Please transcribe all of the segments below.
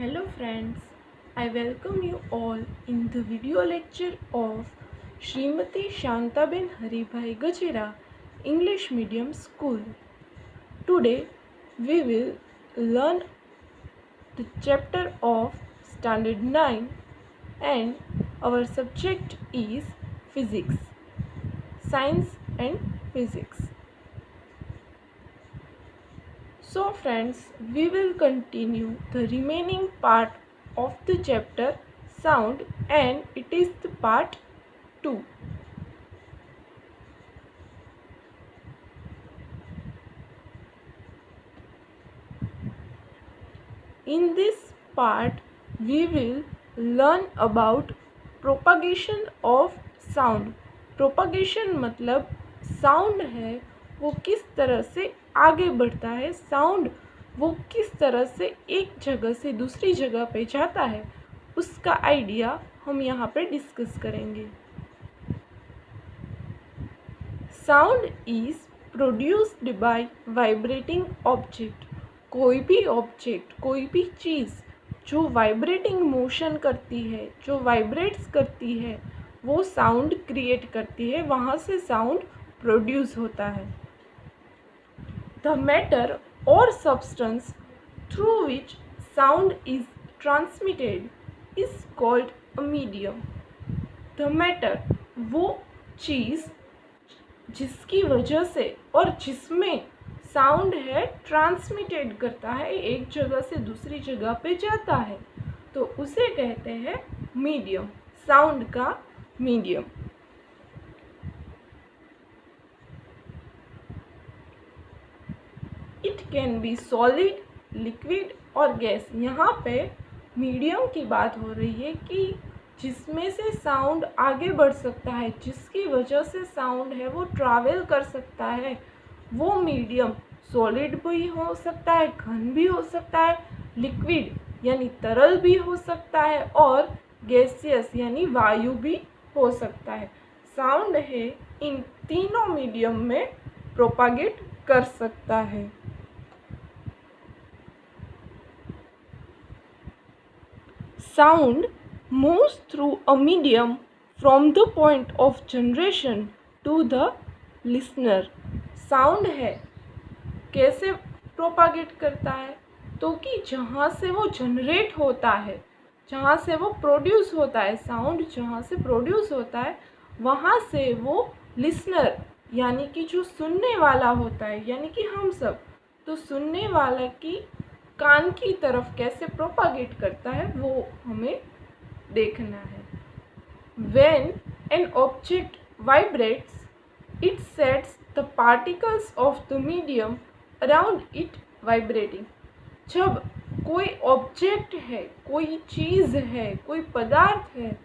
Hello friends, I welcome you all in the video lecture of Srimati Shantaben Haribhai Gajera, English Medium School. Today we will learn the chapter of Standard 9 and our subject is Physics, Science and Physics. So friends, we will continue the remaining part of the chapter sound and it is the part 2. In this part, we will learn about propagation of sound. Propagation मतलब sound है वो किस तरह से आगे बढ़ता है, sound वो किस तरह से एक जगह से दूसरी जगह पे जाता है, उसका आइडिया हम यहाँ पे डिस्कस करेंगे. Sound is produced by vibrating object. कोई भी ऑब्जेक्ट, कोई भी चीज़ जो वाइब्रेटिंग मोशन करती है, जो वाइब्रेट्स करती है, वो साउंड क्रिएट करती है, वहाँ से साउंड प्रोड्यूस होता है. The matter or substance through which sound is transmitted is called a medium. The matter वो चीज़ जिसकी वजह से और जिसमें साउंड है ट्रांसमिटेड करता है, एक जगह से दूसरी जगह पे जाता है, तो उसे कहते हैं मीडियम, साउंड का medium. It can be solid, liquid और गैस. यहाँ पे मीडियम की बात हो रही है कि जिसमें से साउंड आगे बढ़ सकता है, जिसकी वजह से साउंड है वो ट्रैवल कर सकता है, वो मीडियम सॉलिड भी हो सकता है, घन भी हो सकता है, लिक्विड यानी तरल भी हो सकता है और गैसियस यानी वायु भी हो सकता है. साउंड है इन तीनों मीडियम में प्रोपागेट कर सकता है. Sound moves through a medium from the point of generation to the listener. Sound है कैसे प्रोपागेट करता है, तो कि जहाँ से वो जनरेट होता है, जहाँ से वो प्रोड्यूस होता है, साउंड जहाँ से प्रोड्यूस होता है, वहाँ से वो लिसनर यानी कि जो सुनने वाला होता है, यानी कि हम सब, तो सुनने वाला की कान की तरफ कैसे प्रोपागेट करता है वो हमें देखना है. When an object vibrates, it sets the particles of the medium around it vibrating. जब कोई ऑब्जेक्ट है, कोई चीज़ है, कोई पदार्थ है,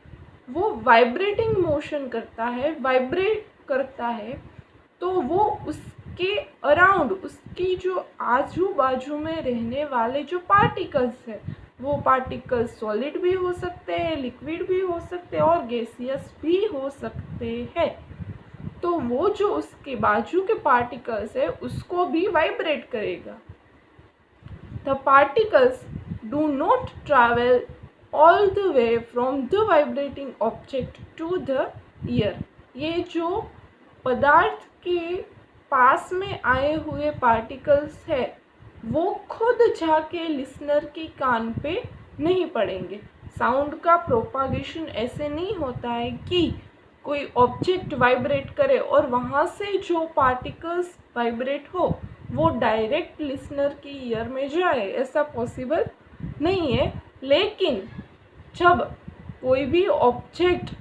वो वाइब्रेटिंग मोशन करता है, वाइब्रेट करता है, तो वो उसके अराउंड, उसकी जो आजू बाजू में रहने वाले जो पार्टिकल्स है, वो पार्टिकल्स सॉलिड भी हो सकते हैं, लिक्विड भी हो सकते हैं और गैसियस भी हो सकते हैं. तो वो जो उसके बाजू के पार्टिकल्स है उसको भी वाइब्रेट करेगा. The particles do not travel all the way from the vibrating object to the ear. ये जो पदार्थ के पास में आए हुए पार्टिकल्स है वो खुद जाके लिसनर के कान पे नहीं पड़ेंगे. साउंड का प्रोपागेशन ऐसे नहीं होता है कि कोई ऑब्जेक्ट वाइब्रेट करे और वहाँ से जो पार्टिकल्स वाइब्रेट हो वो डायरेक्ट लिसनर की ईयर में जाए, ऐसा पॉसिबल नहीं है. लेकिन जब कोई भी ऑब्जेक्ट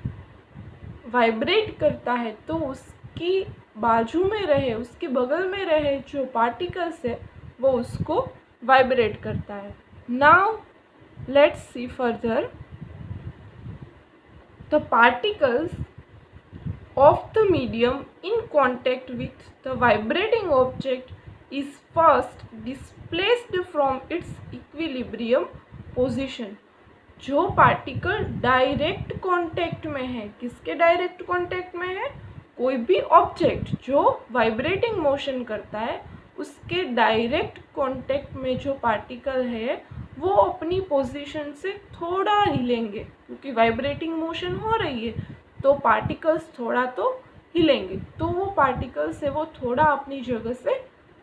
वाइब्रेट करता है तो उसकी बाजू में रहे, उसके बगल में रहे जो पार्टिकल्स है वो उसको वाइब्रेट करता है. Now let's see further. The particles of the medium in contact with the vibrating object is first displaced from its equilibrium position. जो पार्टिकल डायरेक्ट कांटेक्ट में है, किसके डायरेक्ट कांटेक्ट में है, कोई भी ऑब्जेक्ट जो वाइब्रेटिंग मोशन करता है उसके डायरेक्ट कांटेक्ट में जो पार्टिकल है वो अपनी पोजीशन से थोड़ा हिलेंगे, क्योंकि वाइब्रेटिंग मोशन हो रही है तो पार्टिकल्स थोड़ा तो हिलेंगे, तो वो पार्टिकल्स है वो थोड़ा अपनी जगह से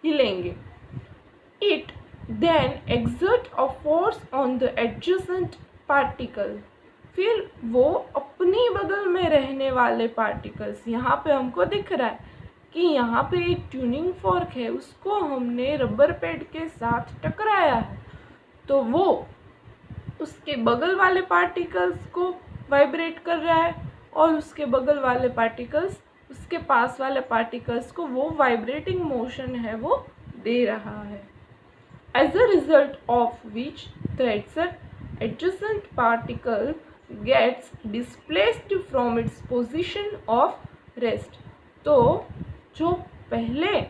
हिलेंगे। It then exert a force on the adjacent particle, फिर वो अपनी बगल में रहने वाले पार्टिकल्स, यहाँ पे हमको दिख रहा है कि यहाँ पे एक ट्यूनिंग फॉर्क है, उसको हमने रबर पैड के साथ टकराया है, तो वो उसके बगल वाले पार्टिकल्स को वाइब्रेट कर रहा है और उसके बगल वाले पार्टिकल्स उसके पास वाले पार्टिकल्स को वो वाइब्रेटिंग मोशन है वो दे रहा है। As a result of which the adjacent particle gets displaced from its position of rest। तो जो पहले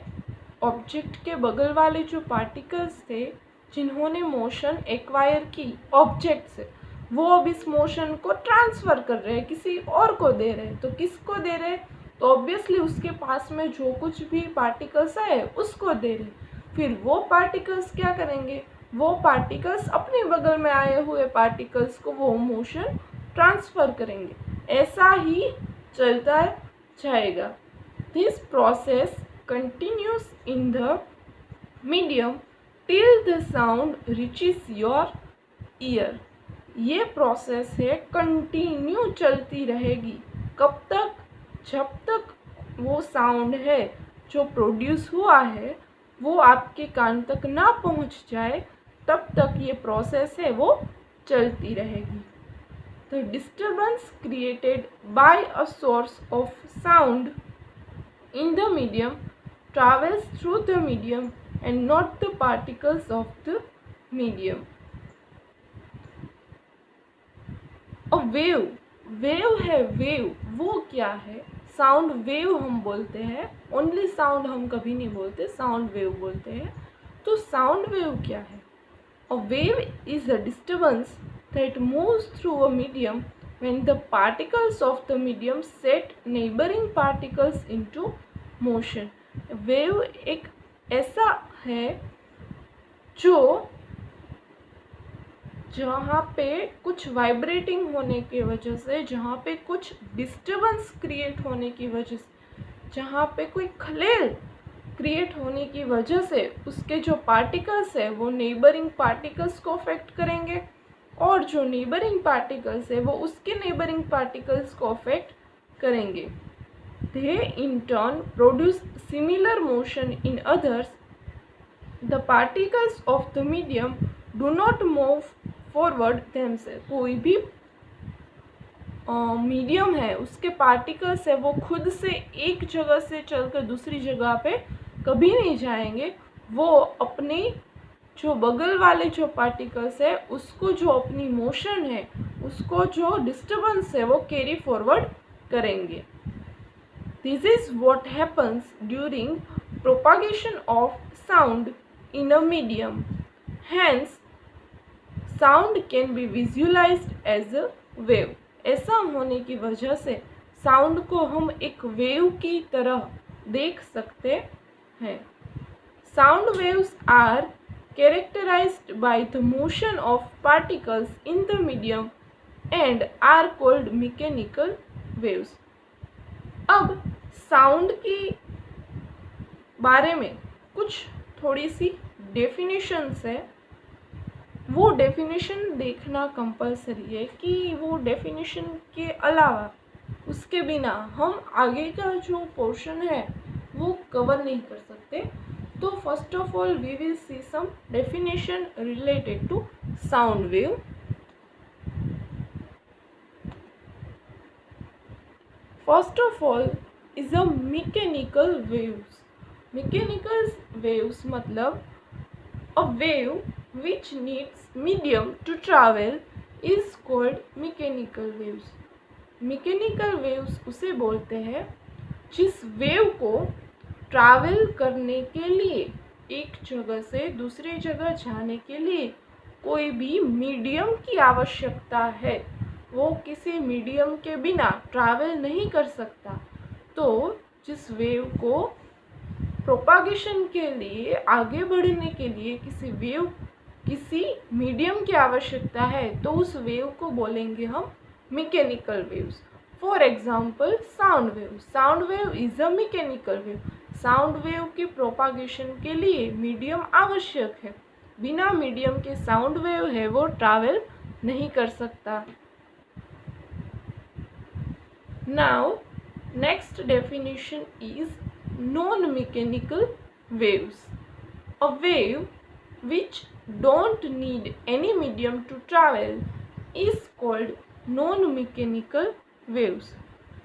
ऑब्जेक्ट के बगल वाले जो पार्टिकल्स थे जिन्होंने मोशन एक्वायर की ऑब्जेक्ट से, वो अब इस मोशन को ट्रांसफ़र कर रहे हैं, किसी और को दे रहे हैं। तो किसको दे रहे हैं? तो ऑब्वियसली उसके पास में जो कुछ भी पार्टिकल्स आए उसको दे रहे हैं। फिर वो पार्टिकल्स क्या करेंगे? वो पार्टिकल्स अपने बगल में आए हुए पार्टिकल्स को वो मोशन ट्रांसफ़र करेंगे। ऐसा ही चलता जाएगा। This process continuous in the medium till the sound reaches your year. ये प्रोसेस है कंटिन्यू चलती रहेगी। कब तक? जब तक वो साउंड है जो प्रोड्यूस हुआ है वो आपके कान तक ना पहुंच जाए, तब तक ये प्रोसेस है वो चलती रहेगी। The disturbance created by a source of sound in the medium travels through the medium and not the particles of the medium. A wave, wave है, वेव वो क्या है? साउंड वेव हम बोलते हैं, ओनली साउंड हम कभी नहीं बोलते, साउंड वेव बोलते हैं। तो साउंड वेव क्या है? A wave is a disturbance that moves through a medium when the particles of the medium set neighboring particles into motion. Wave एक ऐसा है जो जहाँ पे कुछ वाइब्रेटिंग होने की वजह से, जहाँ पे कुछ डिस्टर्बेंस क्रिएट होने की वजह से, जहाँ पे कोई खलेल क्रिएट होने की वजह से उसके जो पार्टिकल्स है वो नेबरिंग पार्टिकल्स को अफेक्ट करेंगे और जो नेबरिंग पार्टिकल्स है वो उसके नेबरिंग पार्टिकल्स को अफेक्ट करेंगे। They in turn produce similar motion in others. The particles of the medium do not move forward themselves. कोई भी मीडियम है उसके पार्टिकल्स है वो खुद से एक जगह से चलकर दूसरी जगह पे कभी नहीं जाएंगे। वो अपने जो बगल वाले जो पार्टिकल्स है उसको जो अपनी मोशन है, उसको जो डिस्टर्बेंस है वो कैरी फॉरवर्ड करेंगे। This is what happens during propagation of sound in a medium. Hence, sound can be visualized as a wave. ऐसा होने की वजह से साउंड को हम एक वेव की तरह देख सकते हैं। Sound waves are characterized by the motion of particles in the medium and are called mechanical waves. अब साउंड के बारे में कुछ थोड़ी सी डेफिनेशंस है, वो डेफिनेशन देखना कंपलसरी है कि वो डेफिनेशन के अलावा उसके बिना हम आगे का जो पोर्शन है वो कवर नहीं कर सकते। तो first of all we will see some definition related to sound wave. First of all is a mechanical waves. Mechanical waves मतलब a wave which needs medium to travel is called mechanical waves. Mechanical waves उसे बोलते हैं जिस wave को travel करने के लिए, एक जगह से दूसरी जगह जाने के लिए कोई भी मीडियम की आवश्यकता है, वो किसी मीडियम के बिना ट्रैवल नहीं कर सकता। तो जिस वेव को प्रोपागेशन के लिए, आगे बढ़ने के लिए किसी वेव किसी मीडियम की आवश्यकता है तो उस वेव को बोलेंगे हम mechanical waves. For example sound wave is a mechanical wave. Sound wave की प्रोपागेशन के लिए मीडियम आवश्यक है। बिना मीडियम के साउंड वेव है वो ट्रैवल नहीं कर सकता। Now next definition is non mechanical waves. A wave which don't need any medium to travel is called non-mechanical waves।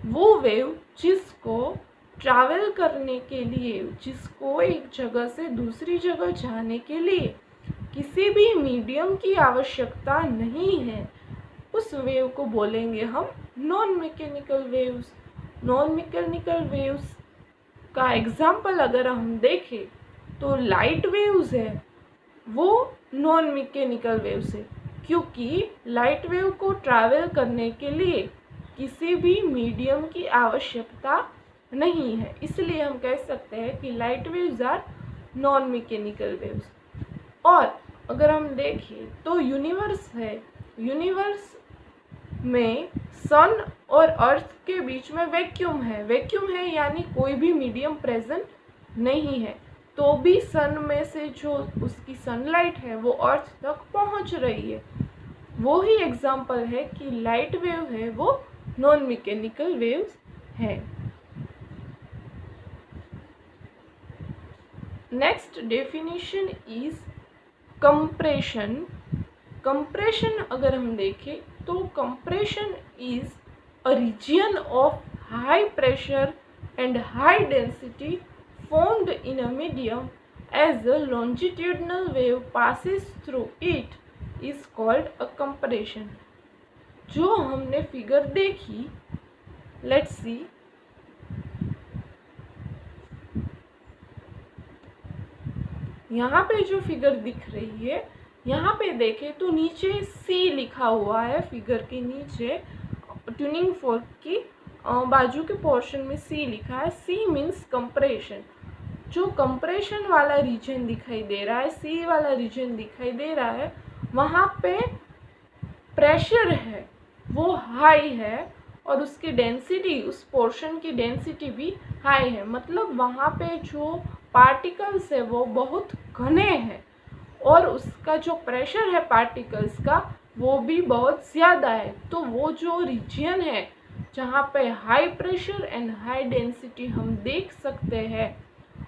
वो वेव जिसको ट्रैवल करने के लिए, जिसको एक जगह से दूसरी जगह जाने के लिए किसी भी मीडियम की आवश्यकता नहीं है, उस वेव को बोलेंगे हम non mechanical waves. Non mechanical waves का एग्जाम्पल अगर हम देखें तो लाइट वेव्स है वो नॉन मैकेनिकल वेव्स है, क्योंकि लाइट वेव को ट्रैवल करने के लिए किसी भी मीडियम की आवश्यकता नहीं है, इसलिए हम कह सकते हैं कि light waves are non mechanical waves. और अगर हम देखें तो यूनिवर्स है, यूनिवर्स में सन और अर्थ के बीच में वैक्यूम है यानी कोई भी मीडियम प्रेजेंट नहीं है, तो भी सन में से जो उसकी सनलाइट है वो अर्थ तक पहुंच रही है। वो ही एग्जाम्पल है कि लाइट वेव है वो नॉन मैकेनिकल वेव्स है। Next definition is compression. Compression अगर हम देखें तो compression is a region of high pressure and high density formed in a medium as a longitudinal wave passes through it is called a compression। जो हमने figure देखी, let's see, यहाँ पे जो फिगर दिख रही है, यहाँ पे देखें तो नीचे C लिखा हुआ है फिगर के नीचे, ट्यूनिंग फोर्क की बाजू के पोर्शन में C लिखा है। C means compression. जो कंप्रेशन वाला रीजन दिखाई दे रहा है, सी वाला रीजन दिखाई दे रहा है, वहाँ पे प्रेशर है वो हाई है और उसकी डेंसिटी, उस पोर्शन की डेंसिटी भी हाई है। मतलब वहाँ पे जो पार्टिकल्स है वो बहुत घने हैं और उसका जो प्रेशर है पार्टिकल्स का वो भी बहुत ज़्यादा है। तो वो जो रीजन है जहाँ पे high pressure and high density हम देख सकते हैं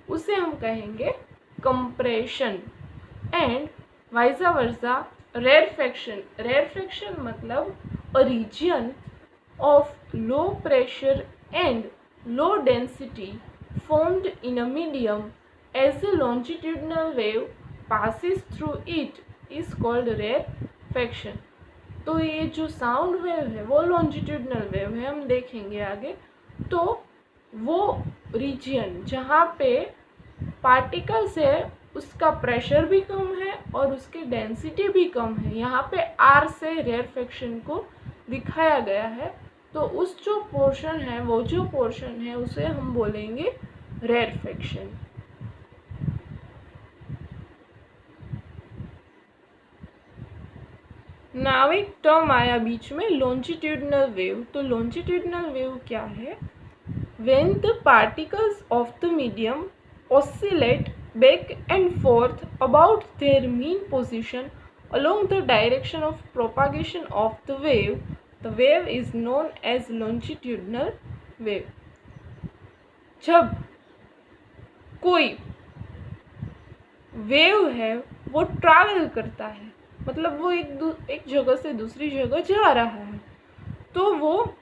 उसे हम कहेंगे compression. And vice versa rarefaction. Rarefaction मतलब a region of low pressure and low density formed in a medium as a longitudinal wave passes through it is called rarefaction। तो ये जो साउंड वेव है वो लॉन्जिट्यूडनल वेव है, हम देखेंगे आगे। तो वो रीजन जहाँ पे पार्टिकल्स है उसका प्रेशर भी कम है और उसकी डेंसिटी भी कम है, यहाँ पे आर से रेरफेक्शन को दिखाया गया है। तो उस जो पोर्शन है, वो जो पोर्शन है उसे हम बोलेंगे रेरफेक्शन। नाउ एक टर्म आया बीच में लॉन्जिट्यूडनल वेव। तो लॉन्जिट्यूडनल वेव क्या है? When the particles of the medium oscillate back and forth about their mean position along the direction of propagation of the wave is known as longitudinal wave। जब कोई wave है वो travel करता है, मतलब वो एक जगह से दूसरी जगह जा रहा है, तो वो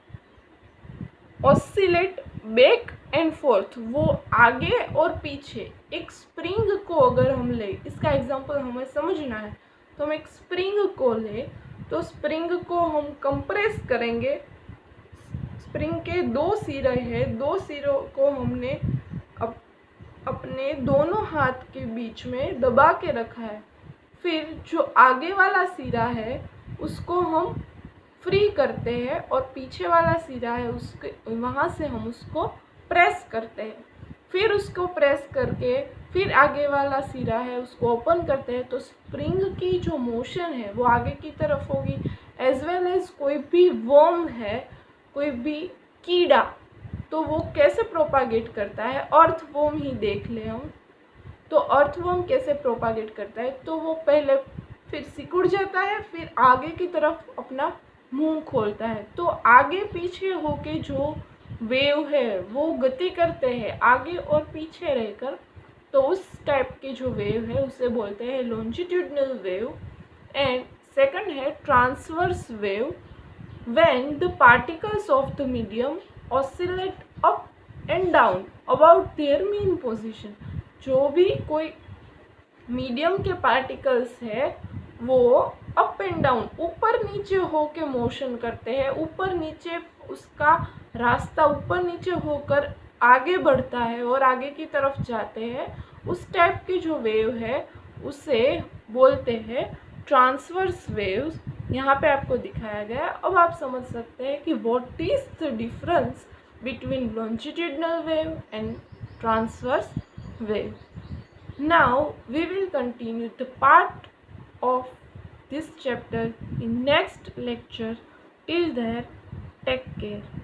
ऑसिलेट बैक एंड फोर्थ, वो आगे और पीछे। एक स्प्रिंग को अगर हम ले, इसका एग्जांपल हमें समझना है, तो हम एक स्प्रिंग को ले तो स्प्रिंग को हम कंप्रेस करेंगे। स्प्रिंग के दो सिरे हैं, दो सिरों को हमने अपने दोनों हाथ के बीच में दबा के रखा है। फिर जो आगे वाला सिरा है उसको हम फ्री करते हैं और पीछे वाला सिरा है उसके वहाँ से हम उसको प्रेस करते हैं। फिर उसको प्रेस करके फिर आगे वाला सिरा है उसको ओपन करते हैं तो स्प्रिंग की जो मोशन है वो आगे की तरफ होगी। एज वेल एज कोई भी वर्म है, कोई भी कीड़ा, तो वो कैसे प्रोपागेट करता है, अर्थवर्म ही देख ले हम। तो अर्थवर्म कैसे प्रोपागेट करता है, तो वो पहले फिर सिकुड़ जाता है, फिर आगे की तरफ अपना मुंह खोलता है। तो आगे पीछे होके जो वेव है वो गति करते हैं आगे और पीछे रहकर, तो उस टाइप के जो वेव है उसे बोलते हैं लॉन्जिट्यूडनल वेव। एंड सेकंड है transverse wave, when the particles of the medium oscillate up and down about their mean position. जो भी कोई मीडियम के पार्टिकल्स है वो अप एंड डाउन, ऊपर नीचे हो के मोशन करते हैं, ऊपर नीचे उसका रास्ता ऊपर नीचे होकर आगे बढ़ता है और आगे की तरफ जाते हैं। उस टाइप की जो वेव है उसे बोलते हैं ट्रांसवर्स वेव्स। यहाँ पे आपको दिखाया गया है। अब आप समझ सकते हैं कि what is the difference between longitudinal wave and transverse wave. Now we will continue the part of this chapter in next lecture. Till there, take care.